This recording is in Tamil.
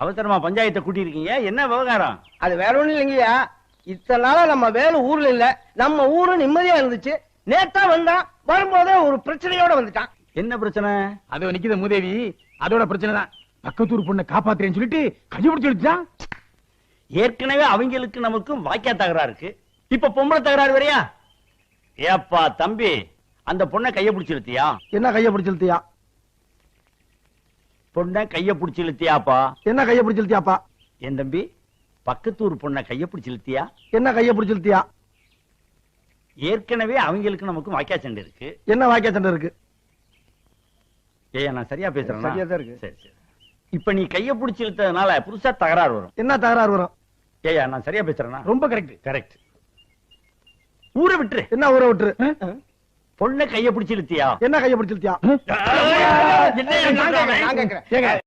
அவசரமா பஞ்சாயத்தை கூட்டி இருக்கீங்க, என்ன விவகாரம்? அது வேற ஒண்ணும் இல்லைங்கய்யா. இத்தனை நாளா நம்ம வேலை ஊர்ல இல்ல, நம்ம ஊரு நிம்மதியா இருந்துச்சு. நேத்தா வந்தான், வரும்போதே ஒரு பிரச்சனையோட வந்துட்டான். என்ன பிரச்சனை? அது நிக்குது மூதேவி, அதோட பிரச்சனை தான். பக்கத்தூர் பொண்ணை காப்பாத்துறேன்னு சொல்லிட்டு கையை பிடிச்சு எடுத்துட்டான். ஏற்கனவே அவங்களுக்கு நமக்கும் வாய்க்கா தகராறு இருக்கு, இப்ப பொம்பளை தகராறு வரையா? ஏப்பா தம்பி, அந்த பொண்ணை கைய பிடிச்சு இழுத்தியா? என்ன கைய பிடிச்சு இழுத்தியா? பொண்ணை கைய பிடிச்சு இழுத்தியாப்பா? என்ன கைய பிடிச்சு இழுத்தியாப்பா? என் தம்பி, பக்கத்தூர் பொண்ணை கைய பிடிச்சு இழுத்தியா? என்ன கைய பிடிச்சு இழுத்தியா? ஏற்கனவே அவங்களுக்கு நமக்கும் வாய்க்கா சண்டை இருக்கு. என்ன வாய்க்கா சண்டை இருக்கு? ஏய், நான் சரியா பேசுறேன்? சரியா தான் இருக்கு. சரி சரி. இப்ப நீ கைய பிடிச்சு இழுத்ததுனால புதுசா தகராறு வரும். என்ன தகராறு வரும்? ஏயா, நான் சரியா பேசுறேன்னா? ரொம்ப கரெக்ட். கரெக்ட். ஊரை விட்டுரு. என்ன ஊரை விட்டுரு? பொண்ணை கைய பிடிச்சு இழுத்தியா? என்ன கைய பிடிச்சு இழுத்தியா? என்னய்யா சொல்றாங்க? நான் கேக்குறேன்.